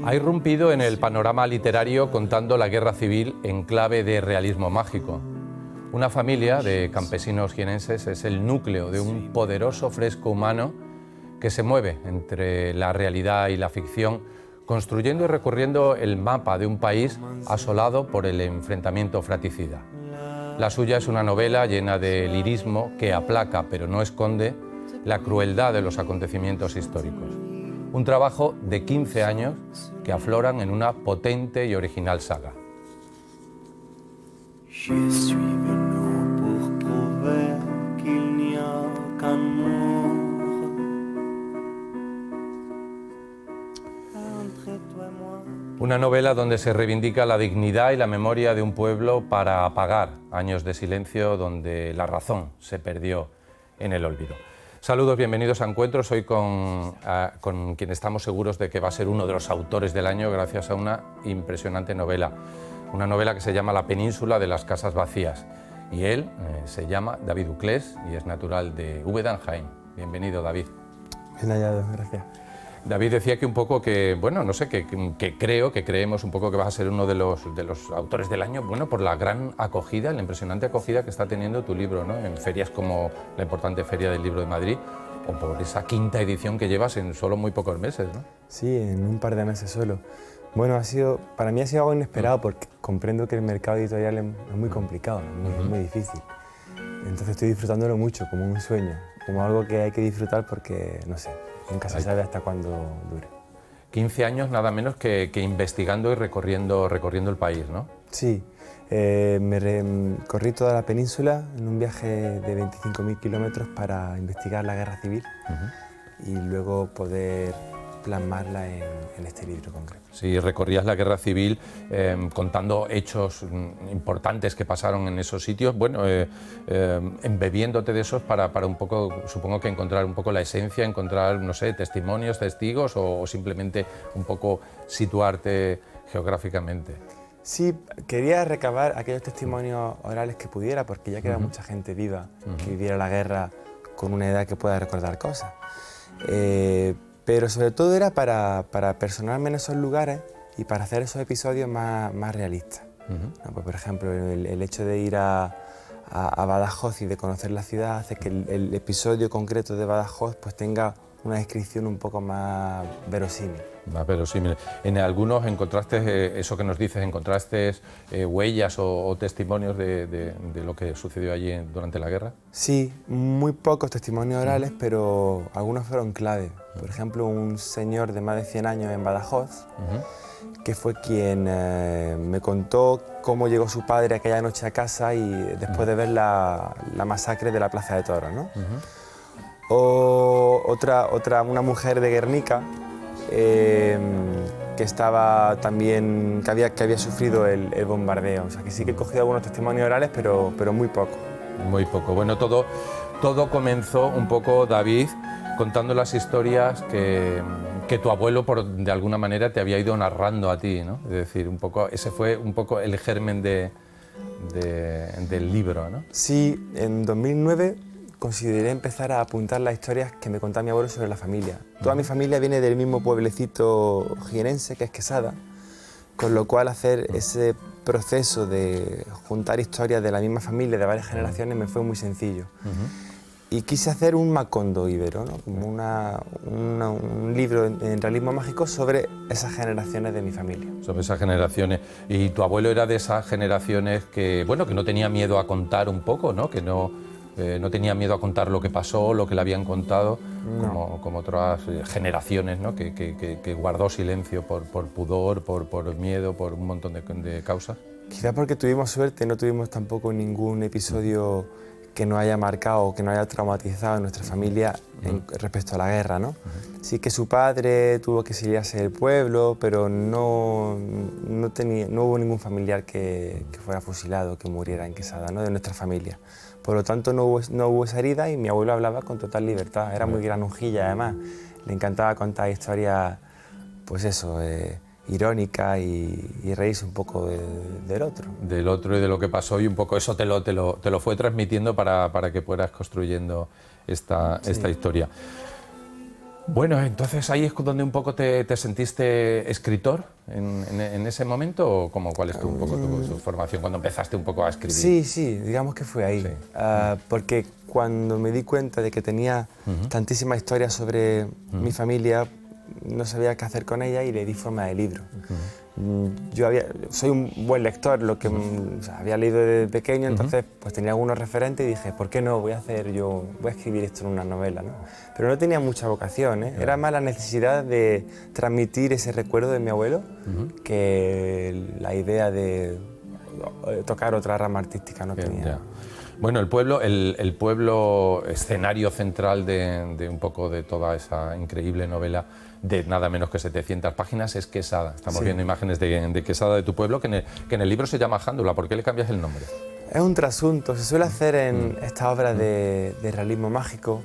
Ha irrumpido en el panorama literario contando la guerra civil en clave de realismo mágico. Una familia de campesinos jienenses es el núcleo de un poderoso fresco humano que se mueve entre la realidad y la ficción, construyendo y recorriendo el mapa de un país asolado por el enfrentamiento fratricida. La suya es una novela llena de lirismo que aplaca, pero no esconde, la crueldad de los acontecimientos históricos. Un trabajo de 15 años que afloran en una potente y original saga. Una novela donde se reivindica la dignidad y la memoria de un pueblo para apagar años de silencio donde la razón se perdió en el olvido. Saludos, bienvenidos a Encuentros, hoy con quien estamos seguros de que va a ser uno de los autores del año gracias a una impresionante novela. Una novela que se llama La península de las casas vacías. Y él se llama David Uclés y es natural de Úbeda, Jaén. Bienvenido, David. Bien hallado, gracias. David decía que un poco que, bueno, no sé, que creemos un poco que vas a ser uno de los autores del año, bueno, por la gran acogida, la impresionante acogida que está teniendo tu libro, ¿no? En ferias como la importante Feria del Libro de Madrid, o por esa quinta edición que llevas en solo muy pocos meses, ¿no? Sí, en un par de meses solo. Bueno, para mí ha sido algo inesperado porque comprendo que el mercado editorial es muy complicado, es muy difícil. Entonces estoy disfrutándolo mucho, como un sueño, como algo que hay que disfrutar porque, no sé, nunca se sabe hasta cuándo dure. 15 años nada menos que investigando y recorriendo el país, ¿no? Sí, corrí toda la península en un viaje de 25.000 kilómetros para investigar la guerra civil y luego poder plasmarla en este libro concreto. Sí, recorrías la guerra civil contando hechos importantes que pasaron en esos sitios, bueno, embebiéndote de esos para un poco, supongo que encontrar un poco la esencia, encontrar, no sé, testimonios, testigos o simplemente un poco situarte geográficamente. Sí, quería recabar aquellos testimonios orales que pudiera, porque ya queda mucha gente viva que viviera la guerra con una edad que pueda recordar cosas. Pero sobre todo era para personarme en esos lugares y para hacer esos episodios más realistas. ¿No? Pues, por ejemplo, el hecho de ir a Badajoz y de conocer la ciudad hace que el episodio concreto de Badajoz pues tenga una descripción un poco más verosímil. Más verosímil. En algunos encontraste, eso que nos dices, encontraste huellas o testimonios de lo que sucedió allí durante la guerra. Sí, muy pocos testimonios orales, pero algunos fueron clave. Por ejemplo, un señor de más de 100 años en Badajoz, que fue quien me contó cómo llegó su padre aquella noche a casa y después de ver la masacre de la Plaza de Toros, ¿no? O una mujer de Guernica que estaba también, que había sufrido el bombardeo. O sea, que sí que he cogido algunos testimonios orales, pero muy poco. Muy poco. Bueno, todo comenzó un poco, David, contando las historias que tu abuelo, de alguna manera, te había ido narrando a ti, ¿no? Es decir, ese fue un poco el germen del libro, ¿no? Sí, en 2009 consideré empezar a apuntar las historias que me contaba mi abuelo sobre la familia. Toda mi familia viene del mismo pueblecito jienense, que es Quesada, con lo cual hacer ese proceso de juntar historias de la misma familia, de varias generaciones, me fue muy sencillo. Y quise hacer un Macondo íbero, ¿no? Como un libro en realismo mágico sobre esas generaciones de mi familia. Sobre esas generaciones. Y tu abuelo era de esas generaciones que, bueno, que no tenía miedo a contar un poco, ¿no? Que no tenía miedo a contar lo que pasó, lo que le habían contado, no. como otras generaciones, ¿no? que guardó silencio por pudor, por miedo, por un montón de causas. Quizás porque tuvimos suerte, no tuvimos tampoco ningún episodio que nos haya marcado o que nos haya traumatizado en nuestra familia respecto a la guerra, ¿no? Sí que su padre tuvo que exiliarse del pueblo, pero no hubo ningún familiar que fuera fusilado, que muriera en Quesada, ¿no? De nuestra familia. Por lo tanto, no hubo esa herida y mi abuelo hablaba con total libertad. Era muy granujilla, además. Le encantaba contar historias, pues eso, irónicas y reírse un poco del otro. Del otro y de lo que pasó, y un poco eso te lo fue transmitiendo para que fueras construyendo esta historia. Bueno, entonces ahí es donde un poco te sentiste escritor en ese momento, o ¿cuál es un poco tu formación cuando empezaste un poco a escribir? Sí, sí, digamos que fue ahí, Sí. porque cuando me di cuenta de que tenía tantísimas historias sobre mi familia, no sabía qué hacer con ella y le di forma de libro. Yo soy un buen lector, o sea, había leído desde pequeño, entonces pues tenía algunos referentes y dije, ¿por qué no? Voy a escribir esto en una novela, ¿no? Pero no tenía mucha vocación, ¿eh? Era más la necesidad de transmitir ese recuerdo de mi abuelo que la idea de tocar otra rama artística no tenía. Ya. Bueno, el pueblo escenario central de un poco de toda esa increíble novela de nada menos que 700 páginas es Quesada. Estamos viendo imágenes de Quesada, de tu pueblo, que en el libro se llama Jándula. ¿Por qué le cambias el nombre? Es un trasunto, se suele hacer en estas obras de realismo mágico,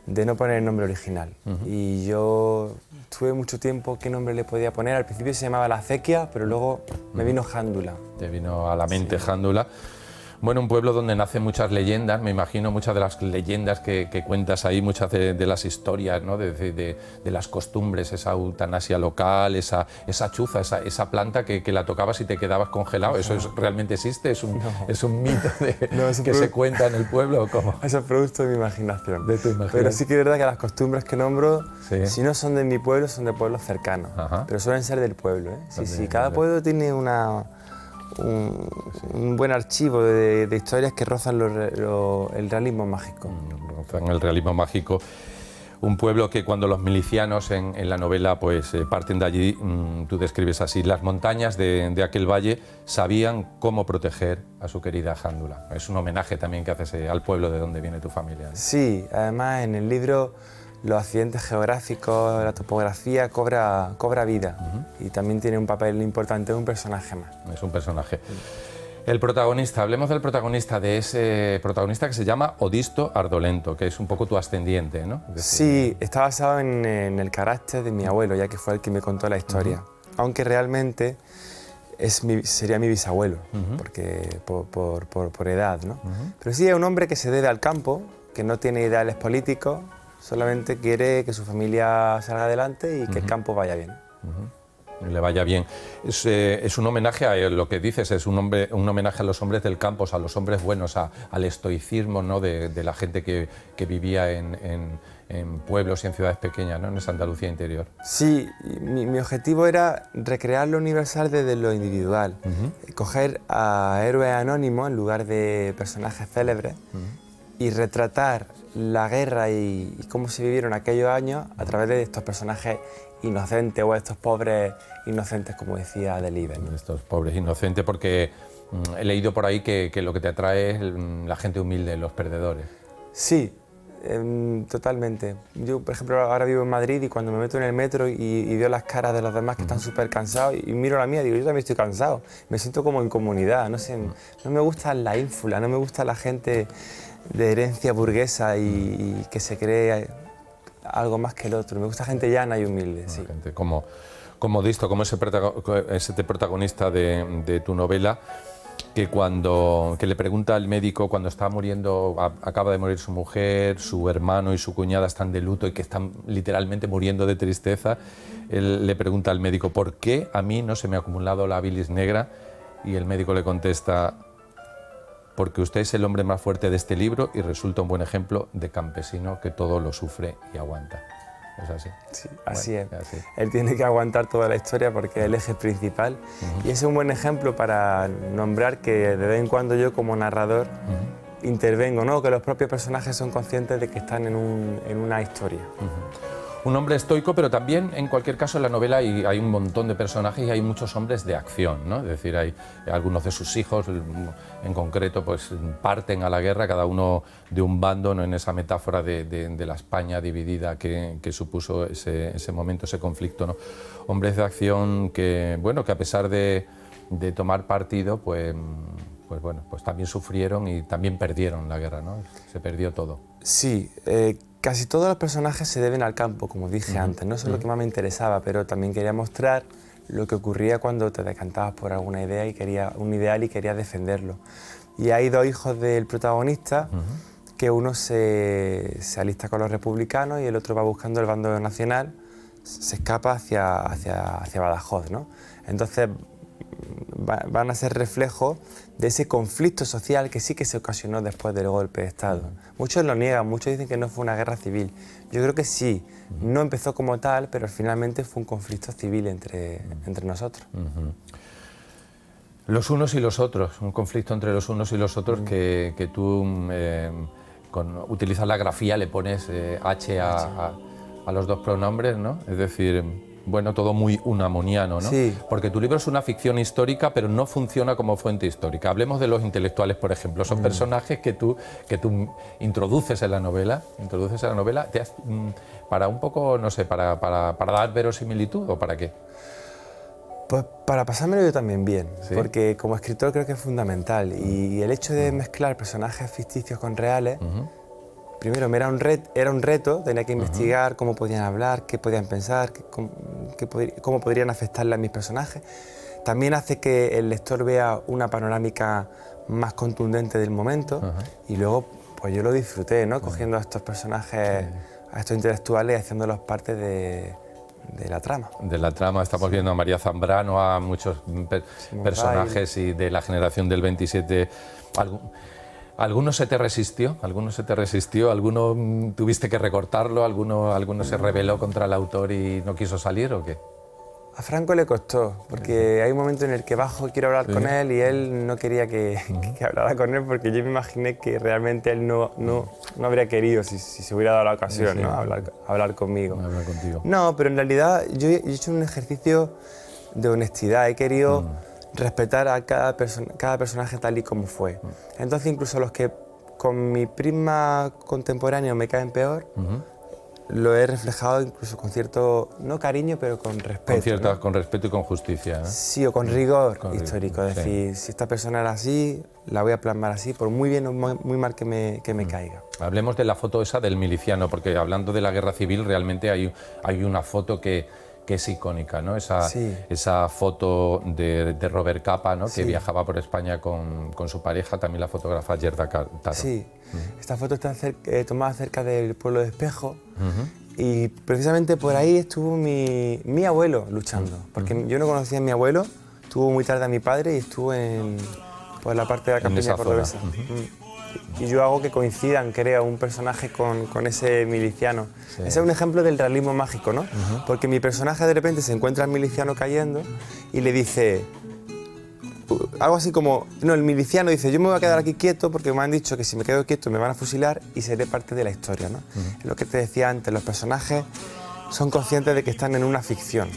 de no poner el nombre original. Y yo tuve mucho tiempo qué nombre le podía poner. Al principio se llamaba La Acequia, pero luego me vino Jándula. Te vino a la mente Jándula. Bueno, un pueblo donde nacen muchas leyendas, me imagino, muchas de las leyendas que cuentas ahí, muchas de las historias, ¿no? de las costumbres, esa eutanasia local, esa chuza, esa planta que la tocabas y te quedabas congelado. ¿Eso realmente existe? ¿Es un mito que se cuenta en el pueblo? ¿Cómo? Eso es producto de mi imaginación. De tu imaginación. Pero sí que es verdad que las costumbres que nombro, si no son de mi pueblo, son de pueblos cercanos. Pero suelen ser del pueblo, ¿eh? Sí, cada pueblo tiene un buen archivo de historias que rozan el realismo mágico. Rozan el realismo mágico. Un pueblo que cuando los milicianos en la novela pues, parten de allí, tú describes así, las montañas de aquel valle sabían cómo proteger a su querida Jándula. Es un homenaje también que haces al pueblo de donde viene tu familia, ¿no? Sí, además en el libro los accidentes geográficos, la topografía cobra vida y también tiene un papel importante, un personaje más. Es un personaje. El protagonista, hablemos del protagonista, de ese protagonista que se llama Odisto Ardolento, que es un poco tu ascendiente, ¿no? Sí, está basado en el carácter de mi abuelo, ya que fue el que me contó la historia, aunque realmente sería mi bisabuelo, porque por edad, ¿no? Pero sí, es un hombre que se debe al campo, que no tiene ideales políticos, solamente quiere que su familia salga adelante y que el campo vaya bien. Le vaya bien. Es un homenaje a lo que dices, es un homenaje a los hombres del campo, a los hombres buenos, al estoicismo, ¿no? de la gente que vivía en pueblos y en ciudades pequeñas, ¿no? En esa Andalucía interior. Sí, mi objetivo era recrear lo universal desde lo individual, coger a héroes anónimos en lugar de personajes célebres y retratar la guerra y cómo se vivieron aquellos años a través de estos personajes inocentes o estos pobres inocentes, como decía Delibes, ¿no? Estos pobres inocentes, porque he leído por ahí que lo que te atrae es la gente humilde, los perdedores. Sí, totalmente. Yo, por ejemplo, ahora vivo en Madrid y cuando me meto en el metro y veo las caras de los demás que están súper cansados y miro la mía y digo, yo también estoy cansado. Me siento como en comunidad, no sé, no me gusta la ínfula, no me gusta la gente de herencia burguesa y que se cree algo más que el otro. Me gusta gente llana y humilde. Sí. Gente como Odisto, como ese protagonista de tu novela, que le pregunta al médico cuando está muriendo, acaba de morir su mujer, su hermano y su cuñada están de luto y que están literalmente muriendo de tristeza, él le pregunta al médico, ¿por qué a mí no se me ha acumulado la bilis negra? Y el médico le contesta, porque usted es el hombre más fuerte de este libro y resulta un buen ejemplo de campesino que todo lo sufre y aguanta. ¿Es así? Sí, así es. Así. Él tiene que aguantar toda la historia porque es el eje principal y es un buen ejemplo para nombrar que de vez en cuando yo como narrador intervengo, ¿no? Que los propios personajes son conscientes de que están en una historia. Un hombre estoico, pero también, en cualquier caso, en la novela hay un montón de personajes y hay muchos hombres de acción, ¿no? Es decir, hay algunos de sus hijos, en concreto, pues parten a la guerra, cada uno de un bando, ¿no? En esa metáfora de la España dividida que supuso ese momento, ese conflicto, ¿no? Hombres de acción que, bueno, que a pesar de tomar partido, pues también sufrieron y también perdieron la guerra, ¿no? Se perdió todo. Sí, casi todos los personajes se deben al campo, como dije antes, no eso es lo que más me interesaba, pero también quería mostrar lo que ocurría cuando te decantabas por alguna idea y un ideal y querías defenderlo. Y hay dos hijos del protagonista que uno se alista con los republicanos y el otro va buscando el bando nacional, se escapa hacia Badajoz, ¿no? Entonces van a ser reflejo de ese conflicto social que sí que se ocasionó después del golpe de Estado. Muchos lo niegan, muchos dicen que no fue una guerra civil. Yo creo que sí, no empezó como tal, pero finalmente fue un conflicto civil entre nosotros. Los unos y los otros, un conflicto entre los unos y los otros que tú utilizas la grafía, le pones H a los dos pronombres, ¿no? Es decir, bueno, todo muy unamoniano, ¿no? Sí. Porque tu libro es una ficción histórica, pero no funciona como fuente histórica. Hablemos de los intelectuales, por ejemplo. Son personajes que tú introduces en la novela, para un poco, no sé, para dar verosimilitud, ¿o para qué? Pues para pasármelo yo también bien, ¿Sí? porque como escritor creo que es fundamental y el hecho de mezclar personajes ficticios con reales, primero era un reto, tenía que investigar cómo podían hablar, qué podían pensar, cómo podrían afectarle a mis personajes. También hace que el lector vea una panorámica más contundente del momento y luego pues yo lo disfruté, ¿no? Cogiendo a estos personajes, a estos intelectuales y haciéndolos parte de la trama. De la trama, estamos viendo a María Zambrano, a muchos personajes y de la generación del 27. ¿Alguno se te resistió? ¿Alguno tuviste que recortarlo? ¿Alguno se rebeló contra el autor y no quiso salir o qué? A Franco le costó, porque hay un momento en el que bajo y quiero hablar con él y él no quería que hablara con él porque yo me imaginé que realmente él no habría querido, si se hubiera dado la ocasión, ¿no? hablar conmigo. Hablar contigo. No, pero en realidad yo he hecho un ejercicio de honestidad, he querido respetar a cada personaje tal y como fue. Entonces incluso los que con mi prisma contemporáneo me caen peor, lo he reflejado incluso con cierto, no cariño, pero con respeto. ¿No? Con respeto y con justicia, ¿no? Sí, o con rigor histórico. Es decir, si esta persona era así, la voy a plasmar así, por muy bien o muy mal que me caiga. Hablemos de la foto esa del miliciano, porque hablando de la guerra civil, realmente hay una foto que es icónica, ¿no? Esa foto de Robert Capa, ¿no? Que viajaba por España con su pareja, también la fotógrafa Gerda Taro. Sí, esta foto está tomada cerca del pueblo de Espejo y precisamente por ahí estuvo mi abuelo luchando, porque yo no conocía a mi abuelo, tuvo muy tarde a mi padre y estuvo por la parte de la campiña cordobesa. Y yo hago que coincidan, creo, un personaje con ese miliciano. Sí. Ese es un ejemplo del realismo mágico, ¿no? Porque mi personaje de repente se encuentra al miliciano cayendo y le dice algo así como, no, el miliciano dice, yo me voy a quedar aquí quieto porque me han dicho que si me quedo quieto me van a fusilar y seré parte de la historia, ¿no? Es lo que te decía antes, los personajes son conscientes de que están en una ficción.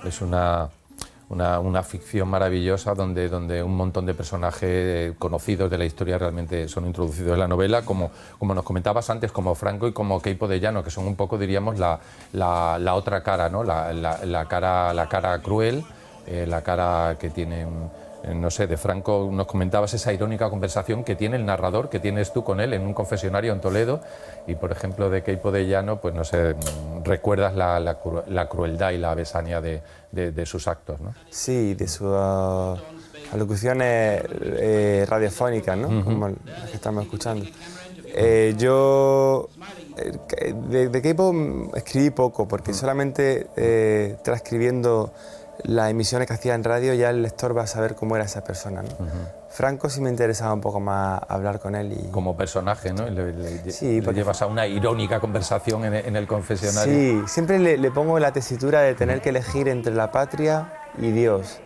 Es una ficción maravillosa donde un montón de personajes conocidos de la historia realmente son introducidos en la novela, como nos comentabas antes, como Franco y como Queipo de Llano, que son un poco, diríamos, la otra cara, ¿no? La cara cruel, la cara que tiene, no sé, de Franco nos comentabas esa irónica conversación que tiene el narrador, que tienes tú con él en un confesionario en Toledo, y por ejemplo de Queipo de Llano, pues no sé, recuerdas la crueldad y la besania de sus actos, ¿no? Sí, de sus alocuciones radiofónicas, ¿no? Como las que estamos escuchando. Yo de Queipo escribí poco, porque solamente transcribiendo las emisiones que hacía en radio ya el lector va a saber cómo era esa persona, ¿no? Franco sí me interesaba un poco más hablar con él. Como personaje, ¿no? Sí, le llevas a una irónica conversación en el confesionario. Sí, siempre le pongo la tesitura de tener que elegir entre la patria y Dios.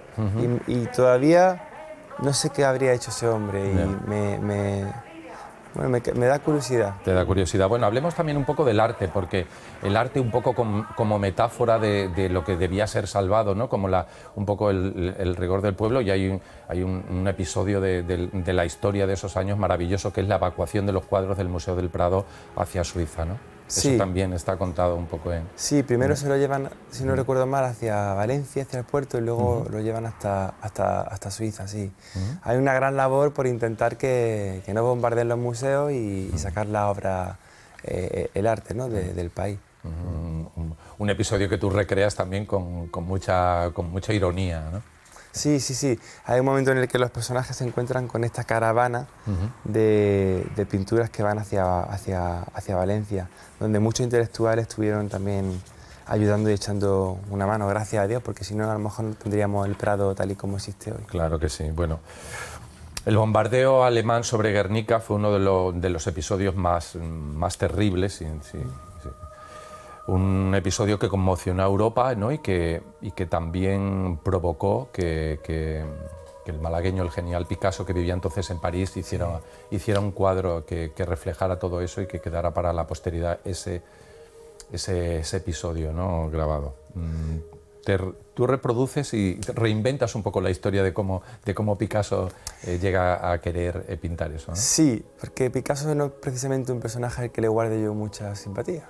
Y todavía no sé qué habría hecho ese hombre y me da curiosidad. Te da curiosidad. Bueno, hablemos también un poco del arte, porque el arte un poco como metáfora de lo que debía ser salvado, ¿no? Como un poco el rigor del pueblo, y hay un episodio de la historia de esos años maravilloso, que es la evacuación de los cuadros del Museo del Prado hacia Suiza, ¿no? Sí. Eso también está contado un poco en... Sí, primero se lo llevan, si no recuerdo mal, hacia Valencia, hacia el puerto, y luego lo llevan hasta Suiza, sí. Hay una gran labor por intentar que no bombardeen los museos y sacar la obra, el arte, ¿no? del país. Un episodio que tú recreas también con mucha ironía, ¿no? Sí, sí, sí. Hay un momento en el que los personajes se encuentran con esta caravana de pinturas que van hacia Valencia, donde muchos intelectuales estuvieron también ayudando y echando una mano, gracias a Dios, porque si no, a lo mejor no tendríamos el Prado tal y como existe hoy. Claro que sí. Bueno, el bombardeo alemán sobre Guernica fue uno de los episodios más terribles, sí. Un episodio que conmocionó a Europa, ¿no? y que también provocó que el malagueño, el genial Picasso, que vivía entonces en París, hiciera un cuadro que reflejara todo eso y que quedara para la posteridad ese episodio, ¿no? Grabado. Tú reproduces y reinventas un poco la historia de cómo Picasso llega a querer pintar eso, ¿no? Sí, porque Picasso no es precisamente un personaje al que le guarde yo mucha simpatía.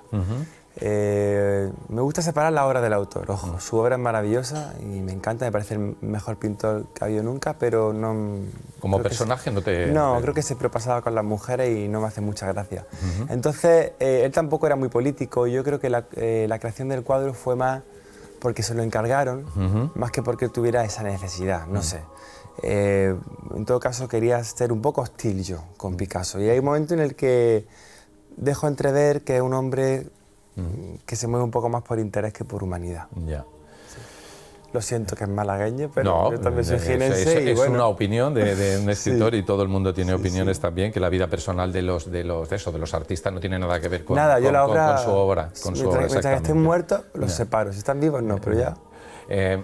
Me gusta separar la obra del autor. Ojo, su obra es maravillosa y me encanta, me parece el mejor pintor que ha habido nunca, pero no... Como personaje no te... No, creo que se propasaba con las mujeres y no me hace mucha gracia. Entonces, él tampoco era muy político y yo creo que la creación del cuadro fue más porque se lo encargaron, más que porque tuviera esa necesidad, no sé. En todo caso, quería ser un poco hostil yo con Picasso y hay un momento en el que dejo entrever que es un hombre que se mueve un poco más por interés que por humanidad. Ya. Sí. Lo siento que es malagueño, pero no, yo también soy jienense. Es una opinión de un escritor y todo el mundo tiene opiniones también, que la vida personal de los artistas no tiene nada que ver con su obra. Mientras estén muertos, los separo. Si están vivos, no, pero ya...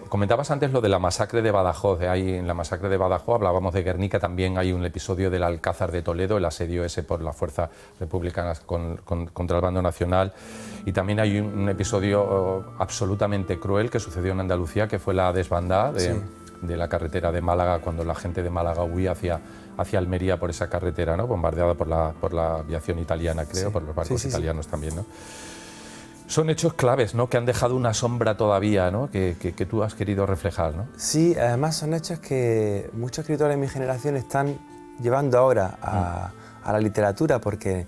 Comentabas antes lo de la masacre de Badajoz. Ahí en la masacre de Badajoz hablábamos de Guernica, también hay un episodio del Alcázar de Toledo, el asedio ese por las fuerzas republicanas contra el bando nacional, y también hay un episodio absolutamente cruel que sucedió en Andalucía, que fue la desbandada de la carretera de Málaga, cuando la gente de Málaga huía hacia Almería por esa carretera, ¿no? Bombardeada por la aviación italiana, creo, por los barcos italianos también, ¿no? Son hechos claves, ¿no? Que han dejado una sombra todavía, ¿no? que tú has querido reflejar, ¿no? Sí, además son hechos que muchos escritores de mi generación están llevando ahora a la literatura, porque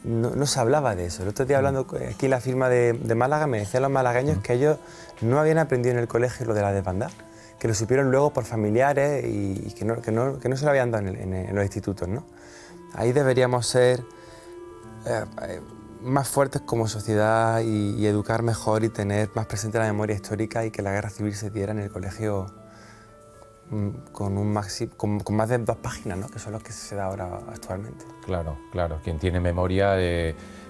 no se hablaba de eso. El otro día, hablando aquí en la firma de Málaga, me decían los malagueños que ellos no habían aprendido en el colegio lo de la desbandada, que lo supieron luego por familiares y que no se lo habían dado en los institutos, ¿no? Ahí deberíamos ser... más fuertes como sociedad y educar mejor y tener más presente la memoria histórica y que la guerra civil se diera en el colegio con más de 2 páginas, ¿no? Que son los que se da ahora actualmente. Claro, claro. Quien tiene memoria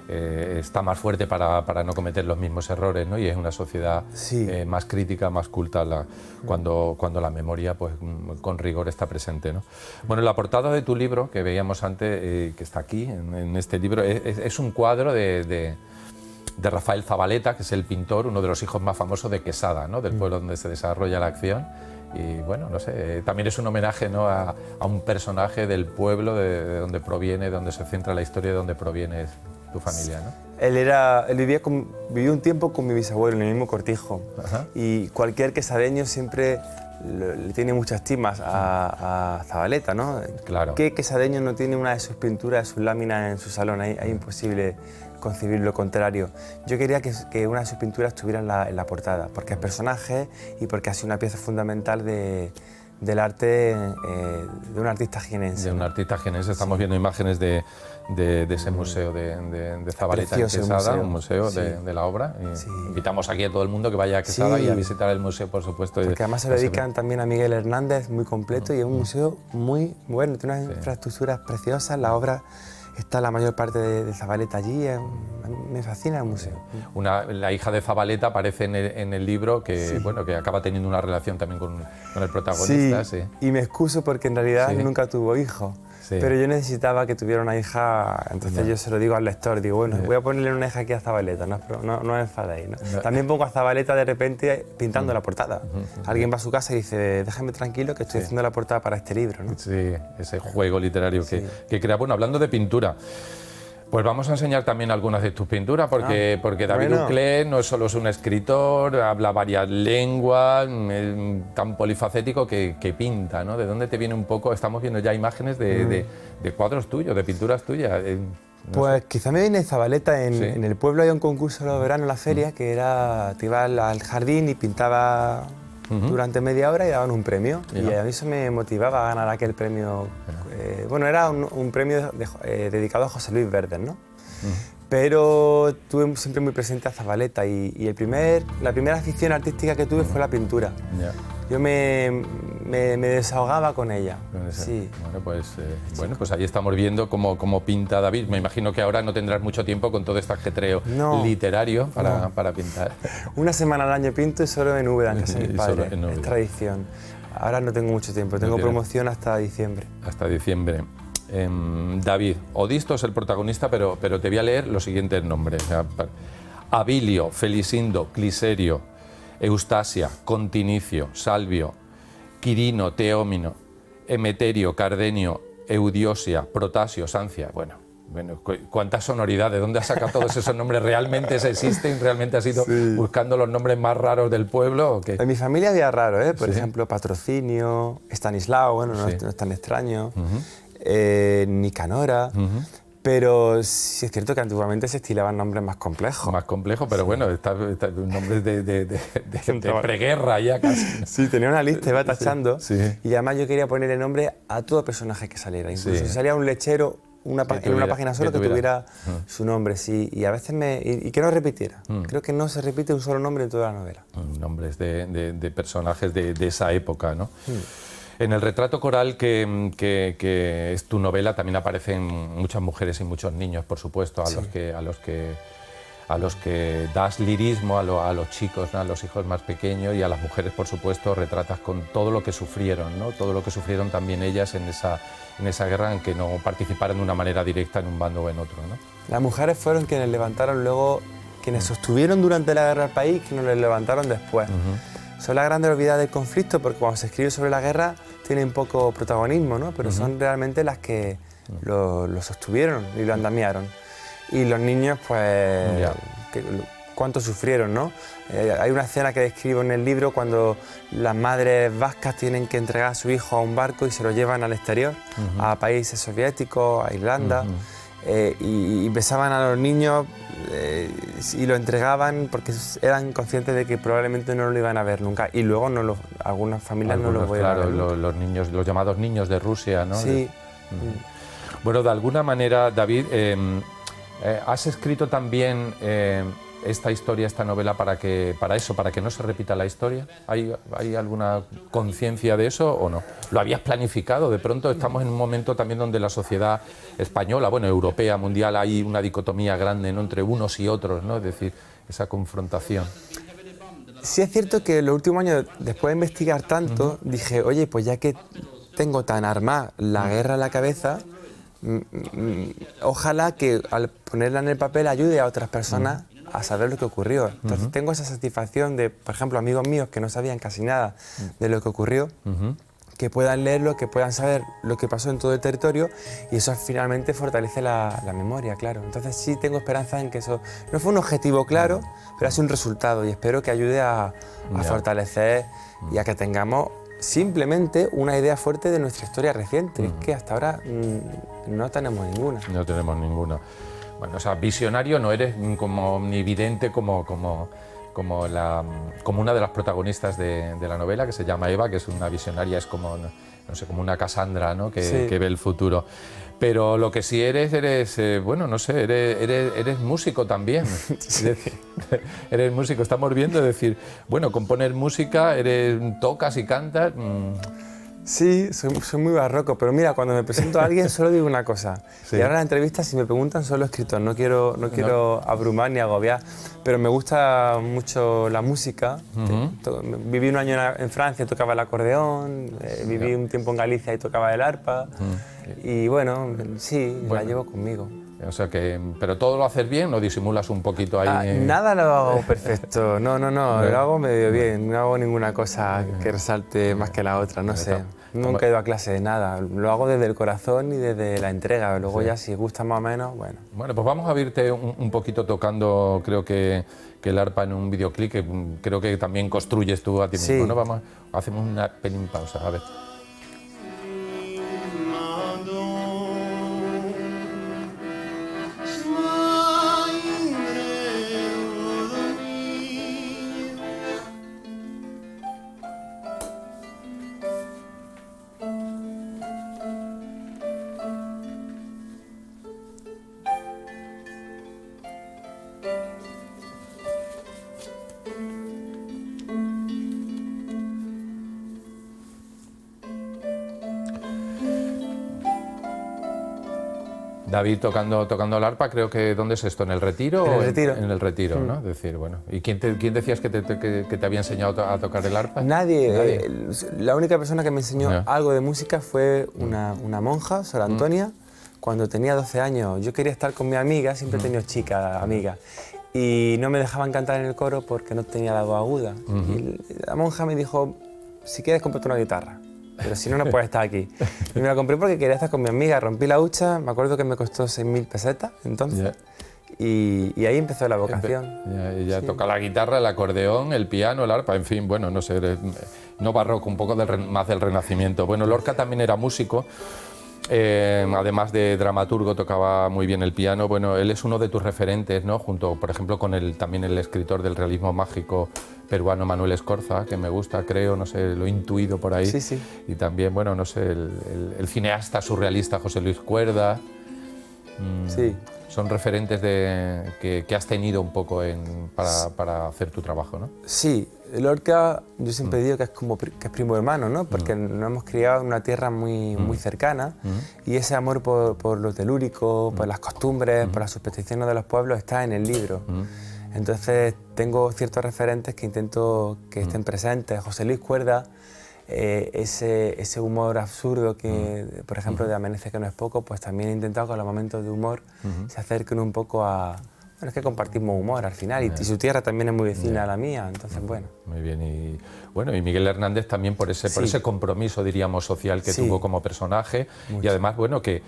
está más fuerte para no cometer los mismos errores, ¿no? Y es una sociedad más crítica, más culta cuando la memoria, pues, con rigor está presente, ¿no? Bueno, la portada de tu libro, que veíamos antes, que está aquí, en este libro, es un cuadro de Rafael Zabaleta, que es el pintor, uno de los hijos más famosos de Quesada, ¿no? Del pueblo donde se desarrolla la acción. Y bueno, no sé, también es un homenaje, ¿no? a un personaje del pueblo de donde proviene, de donde se centra la historia, de donde proviene tu familia, ¿no? Él vivió un tiempo con mi bisabuelo en el mismo cortijo. Y cualquier quesadeño siempre le tiene mucha estima a Zabaleta, ¿no? Claro. ¿Qué quesadeño no tiene una de sus pinturas, de sus láminas en su salón? Es imposible concebir lo contrario. Yo quería que una de sus pinturas estuviera en la portada, porque es personaje y porque ha sido una pieza fundamental del arte de un artista jienense. De un artista jienense. Estamos viendo imágenes de ese museo de Zabaleta en Quesada, un museo de la obra. Invitamos aquí a todo el mundo que vaya a Quesada y a visitar el museo, por supuesto. Porque además se lo dedican también a Miguel Hernández, muy completo, y es un museo muy bueno, tiene unas infraestructuras preciosas, la obra... Está la mayor parte de Zabaleta allí, me fascina el museo. La hija de Zabaleta aparece en el libro, que acaba teniendo una relación también con el protagonista. Sí, y me excuso porque en realidad nunca tuvo hijos, pero yo necesitaba que tuviera una hija, entonces yo se lo digo al lector, digo, bueno, voy a ponerle una hija aquí a Zabaleta, no os enfadéis, ¿no? También pongo a Zabaleta de repente pintando la portada. Alguien va a su casa y dice, déjame tranquilo que estoy haciendo la portada para este libro, ¿no? Sí, ese juego literario que crea. Bueno, hablando de pintura, pues vamos a enseñar también algunas de tus pinturas, porque David Uclés no solo es un escritor, habla varias lenguas, tan polifacético que pinta, ¿no? ¿De dónde te viene un poco? Estamos viendo ya imágenes de cuadros tuyos, de pinturas tuyas. Pues quizá me viene Zabaleta, en el pueblo hay un concurso de verano en la feria, que era, te ibas al jardín y pintaba durante media hora y daban un premio. Y a mí eso me motivaba a ganar aquel premio. Bueno, era un premio dedicado a José Luis Verdes, ¿no? Pero tuve siempre muy presente a Zabaleta y la primera afición artística que tuve fue la pintura. Yo me desahogaba con ella. Sí. Bueno, pues ahí estamos viendo cómo pinta David. Me imagino que ahora no tendrás mucho tiempo con todo este ajetreo literario para pintar. Una semana al año pinto y solo en Úbeda, en casa de mis padres. Es tradición. Ahora no tengo mucho tiempo, tengo promoción hasta diciembre. Hasta diciembre. David, Odisto es el protagonista, pero te voy a leer los siguientes nombres. Abilio, Felisindo, Cliserio, Eustasia, Continicio, Salvio, Quirino, Teómino, Emeterio, Cardenio, Eudiosia, Protasio, Sancia. Bueno, cuánta sonoridad, ¿de dónde has sacado todos esos nombres? ¿Realmente existen? ¿Realmente has ido buscando los nombres más raros del pueblo? ¿O qué? En mi familia había raro, por ejemplo, Patrocinio, Estanislao, bueno, no es tan extraño. Nicanora, pero sí es cierto que antiguamente se estilaban nombres más complejos. Más complejos, pero bueno, nombres de preguerra ya casi. Sí, tenía una lista, iba tachando, y además yo quería ponerle nombre a todo personaje que saliera, incluso si salía un lechero en una página solo que tuviera su nombre, y a veces y que no repitiera. Creo que no se repite un solo nombre en toda la novela. Nombres de personajes de esa época, ¿no? En el retrato coral que es tu novela también aparecen muchas mujeres y muchos niños, por supuesto, a los que das lirismo, a los chicos, ¿no? A los hijos más pequeños, y a las mujeres, por supuesto, retratas con todo lo que sufrieron, ¿no? Todo lo que sufrieron también ellas en esa guerra, en que no participaron de una manera directa en un bando o en otro, ¿no? Las mujeres fueron quienes levantaron luego, quienes sostuvieron durante la guerra al país, quienes les levantaron después. Son la grande olvidada del conflicto, porque cuando se escribe sobre la guerra tienen poco protagonismo, ¿no? Pero son realmente las que lo sostuvieron y lo andamiaron. Y los niños, pues, cuánto sufrieron, ¿no? Hay una escena que describo en el libro cuando las madres vascas tienen que entregar a su hijo a un barco y se lo llevan al exterior, a países soviéticos, a Irlanda, y besaban a los niños y lo entregaban porque eran conscientes de que probablemente no lo iban a ver nunca, y luego algunas familias no lo vuelven a ver. Los niños, los llamados niños de Rusia, ¿no? Sí. Bueno, de alguna manera, David, has escrito también esta historia, esta novela, para que no se repita la historia. ¿Hay alguna conciencia de eso o no? ¿Lo habías planificado? De pronto estamos en un momento también donde la sociedad española, bueno, europea, mundial, hay una dicotomía grande, ¿no?, entre unos y otros, ¿no? Es decir, esa confrontación. Sí es cierto que los últimos años, después de investigar tanto, dije, oye, pues ya que tengo tan armada la guerra en la cabeza, ojalá que al ponerla en el papel ayude a otras personas a saber lo que ocurrió. Entonces tengo esa satisfacción de, por ejemplo, amigos míos que no sabían casi nada de lo que ocurrió, que puedan leerlo, que puedan saber lo que pasó en todo el territorio, y eso finalmente fortalece la memoria, claro. Entonces sí tengo esperanza en que eso no fue un objetivo claro, pero ha sido un resultado, y espero que ayude a fortalecer y a que tengamos simplemente una idea fuerte de nuestra historia reciente. Es que hasta ahora no tenemos ninguna. No tenemos ninguna. Bueno, o sea, visionario no eres, como omnividente como una de las protagonistas de la novela, que se llama Eva, que es una visionaria, es como, no sé, como una Cassandra, ¿no?, que ve el futuro. Pero lo que sí eres bueno, no sé, eres músico también. Eres músico, estamos viendo, es decir, bueno, componer música, tocas y cantas. Sí, soy muy barroco, pero mira, cuando me presento a alguien solo digo una cosa. Y ahora en la entrevista, si me preguntan, solo he escrito. No quiero abrumar ni agobiar, pero me gusta mucho la música. Viví un año en Francia, tocaba el acordeón, viví un tiempo en Galicia y tocaba el arpa. Y bueno, sí, la llevo conmigo. O sea que, pero todo lo haces bien, ¿o disimulas un poquito ahí? Nada lo hago perfecto, no, lo hago medio bien, no hago ninguna cosa que resalte más que la otra, no sé. Nunca he ido a clase de nada, lo hago desde el corazón y desde la entrega, luego ya si gusta más o menos, bueno. Bueno, pues vamos a verte un poquito tocando, creo que el arpa en un videoclip, que creo que también construyes tú a ti mismo, ¿no? Hacemos una pequeña pausa, a ver. David tocando el arpa, creo que ¿dónde es esto? ¿En el Retiro? En el Retiro. En el Retiro, ¿no? Es decir, bueno. ¿Y quién decías que te había enseñado a tocar el arpa? Nadie. La única persona que me enseñó algo de música fue una monja, Sor Antonia. Cuando tenía 12 años, yo quería estar con mi amiga, siempre he tenido chicas, amigas, y no me dejaban cantar en el coro porque no tenía la voz aguda. Y la monja me dijo, si quieres, cómprate una guitarra. Pero si no, no puedes estar aquí. Y me la compré porque quería estar con mi amiga. Rompí la hucha, me acuerdo que me costó 6.000 pesetas entonces. Y ahí empezó la vocación. Ya toca la guitarra, el acordeón, el piano, el arpa, en fin, bueno, no sé, no barroco, un poco más del Renacimiento. Bueno, Lorca también era músico. Además de dramaturgo, tocaba muy bien el piano. Bueno, él es uno de tus referentes, ¿no? Junto, por ejemplo, con también el escritor del realismo mágico peruano Manuel Escorza, que me gusta, creo, no sé, lo he intuido por ahí. Sí, sí. Y también, bueno, no sé, el cineasta surrealista José Luis Cuerda. Sí. Son referentes que has tenido un poco para hacer tu trabajo, ¿no? Sí, Lorca, yo siempre digo que es primo hermano, ¿no? Porque nos hemos criado en una tierra muy cercana y ese amor por lo telúrico, por las costumbres, por las supersticiones de los pueblos está en el libro. Entonces tengo ciertos referentes que intento que estén presentes. José Luis Cuerda, ese humor absurdo que, por ejemplo, de Amanece que no es poco, pues también he intentado que los momentos de humor se acerquen un poco a... Bueno, es que compartimos humor al final y su tierra también es muy vecina a la mía, entonces bueno. Muy bien, y bueno, y Miguel Hernández también por ese compromiso, diríamos, social que tuvo como personaje. Mucho. Y además, bueno, que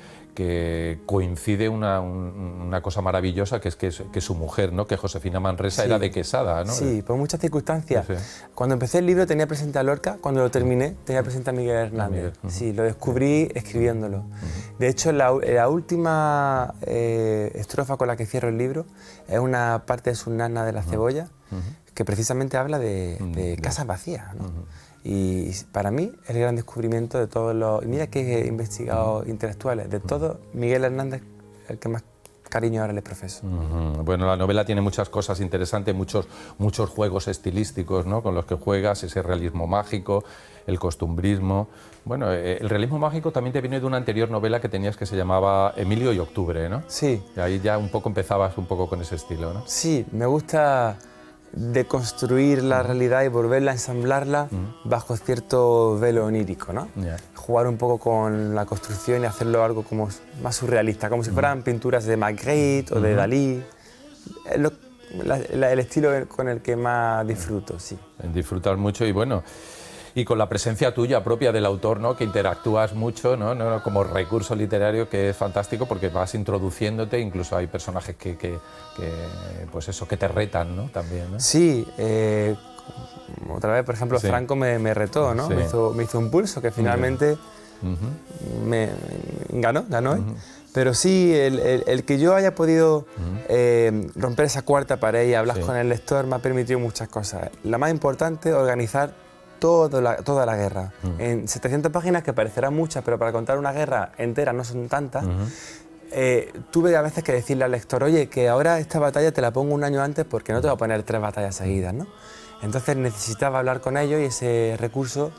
coincide una cosa maravillosa, que es que su mujer, ¿no? Que Josefina Manresa era de Quesada, ¿no? Sí, por muchas circunstancias. Cuando empecé el libro tenía presente a Lorca, cuando lo terminé tenía presente a Miguel Hernández. Sí, lo descubrí escribiéndolo. De hecho, la última estrofa con la que cierro el libro es una parte de su Nana de la cebolla, que precisamente habla de casas vacías, ¿no? Y para mí el gran descubrimiento de todos los... Mira que he investigado intelectuales, de todo, Miguel Hernández el que más cariño ahora le profeso. Bueno, la novela tiene muchas cosas interesantes, muchos juegos estilísticos, ¿no? Con los que juegas, ese realismo mágico, el costumbrismo. Bueno, el realismo mágico también te viene de una anterior novela que tenías que se llamaba Emilio y Octubre, ¿no? Sí. Y ahí ya un poco empezabas un poco con ese estilo, ¿no? Sí, me gusta deconstruir la realidad y volverla a ensamblarla bajo cierto velo onírico, ¿no? Jugar un poco con la construcción y hacerlo algo como más surrealista, como si fueran pinturas de Magritte o de Dalí. El estilo con el que más disfruto, sí. Disfrutar mucho y bueno, y con la presencia tuya propia del autor, ¿no? Que interactúas mucho, ¿no? Como recurso literario, que es fantástico porque vas introduciéndote, incluso hay personajes pues eso, que te retan, ¿no? También, ¿no? Sí, otra vez, por ejemplo, Franco me retó, ¿no? Me hizo un pulso que finalmente me ganó, Pero sí, el que yo haya podido romper esa cuarta pared y hablar con el lector me ha permitido muchas cosas. La más importante, organizar toda la guerra. En 700 páginas, que parecerán muchas, pero para contar una guerra entera no son tantas, tuve a veces que decirle al lector, oye, que ahora esta batalla te la pongo un año antes porque no te voy a poner 3 batallas seguidas, ¿no? Entonces necesitaba hablar con ellos y ese recurso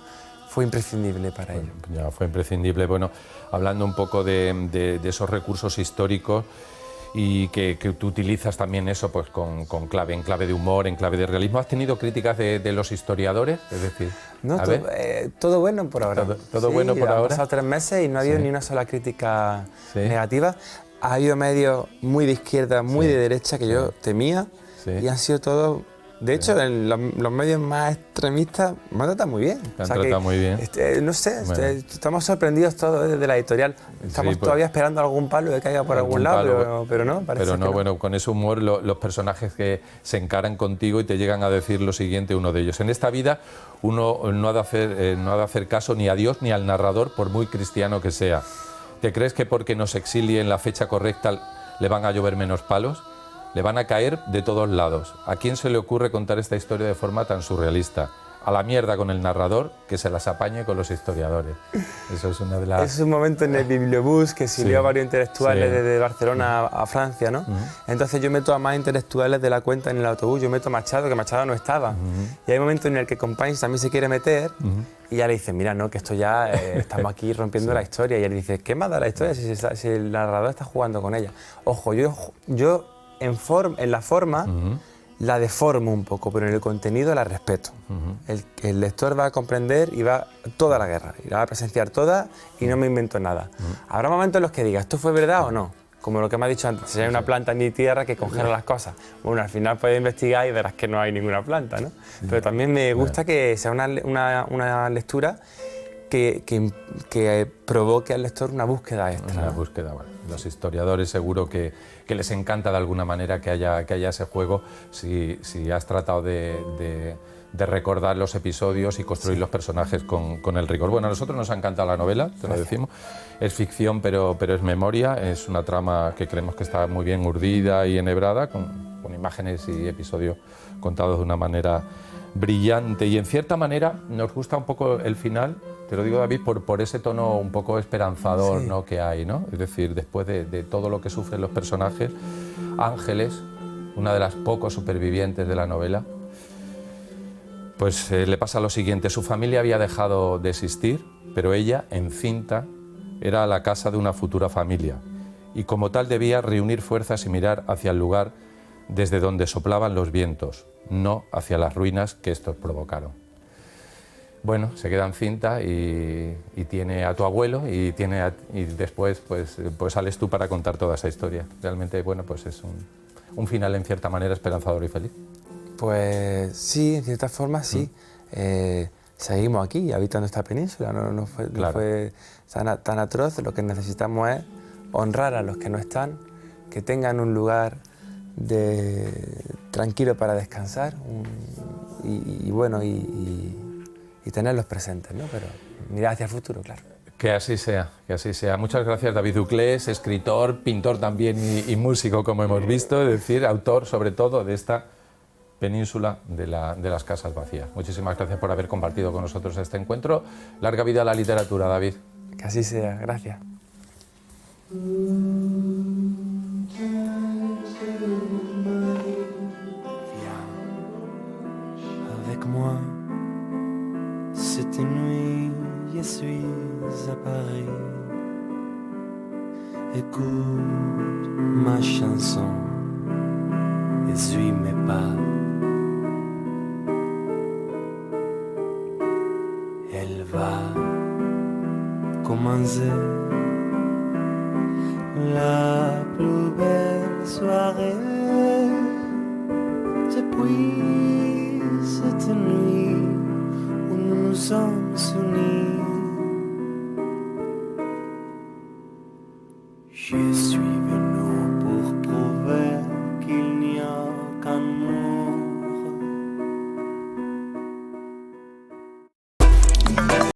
fue imprescindible para ello. Ya fue imprescindible. Bueno, hablando un poco de esos recursos históricos y que tú utilizas también eso pues en clave de humor, en clave de realismo. ¿Has tenido críticas de los historiadores? Es decir, no, todo bueno por ahora. Todo bueno por ahora. Han pasado 3 meses y no ha habido ni una sola crítica negativa. Ha habido medios muy de izquierda, muy de derecha que yo temía y han sido todos... De hecho, en los medios más extremistas me han tratado muy bien. Te han tratado muy bien. No sé, estamos sorprendidos todos desde la editorial. Estamos todavía esperando algún palo que caiga por algún lado, pero no, parece que no. Bueno, con ese humor los personajes que se encaran contigo y te llegan a decir lo siguiente, uno de ellos. En esta vida uno no ha de hacer caso ni a Dios ni al narrador, por muy cristiano que sea. ¿Te crees que porque nos exilie en la fecha correcta le van a llover menos palos? Le van a caer de todos lados. ¿A quién se le ocurre contar esta historia de forma tan surrealista? a la mierda con el narrador, que se las apañe con los historiadores. Eso es una de las... Es un momento en el bibliobús que exilió a varios intelectuales desde Barcelona a Francia, ¿no? Entonces yo meto a más intelectuales de la cuenta en el autobús, yo meto a Machado, que Machado no estaba. Y hay momentos en el que Companys también se quiere meter y ya le dice, mira, no, que esto ya estamos aquí rompiendo la historia. Y él dice, ¿qué más da la historia si el narrador está jugando con ella? Ojo, yo en la forma la deformo un poco, pero en el contenido la respeto. El lector va a comprender y va toda la guerra, y la va a presenciar toda y no me invento nada. Habrá momentos en los que diga, ¿esto fue verdad o no? Como lo que me has dicho antes, si hay una planta en mi tierra que congela las cosas. Bueno, al final puedes investigar y verás que no hay ninguna planta, ¿no? Pero también me gusta que sea una lectura que provoque al lector una búsqueda extra. Una búsqueda, bueno. Los historiadores seguro que les encanta de alguna manera que haya ese juego si has tratado de recordar los episodios y construir los personajes con el rigor. Bueno, a nosotros nos ha encantado la novela, te lo decimos. Es ficción, pero es memoria. Es una trama que creemos que está muy bien urdida y enhebrada, con imágenes y episodios contados de una manera brillante. Y en cierta manera nos gusta un poco el final. Te lo digo, David, por ese tono un poco esperanzador, ¿no?, que hay, ¿no? Es decir, después de todo lo que sufren los personajes, Ángeles, una de las pocos supervivientes de la novela, pues le pasa lo siguiente. Su familia había dejado de existir, pero ella, encinta, era la casa de una futura familia y como tal debía reunir fuerzas y mirar hacia el lugar desde donde soplaban los vientos, no hacia las ruinas que estos provocaron. Bueno, se queda encinta y tiene a tu abuelo y después pues sales tú para contar toda esa historia. Realmente, bueno, pues es un final en cierta manera esperanzador y feliz. Pues sí, en cierta forma sí. Seguimos aquí, habitando esta península, no fue tan atroz. Lo que necesitamos es honrar a los que no están, que tengan un lugar tranquilo para descansar y tenerlos presentes, ¿no? Pero mirar hacia el futuro, claro. Que así sea, que así sea. Muchas gracias, David Duclés, escritor, pintor también y músico, como hemos visto, es decir, autor sobre todo de esta península de las casas vacías. Muchísimas gracias por haber compartido con nosotros este encuentro. Larga vida a la literatura, David. Que así sea, gracias. Avec moi, cette nuit, je suis à Paris. Écoute ma chanson et suis mes pas. Elle va commencer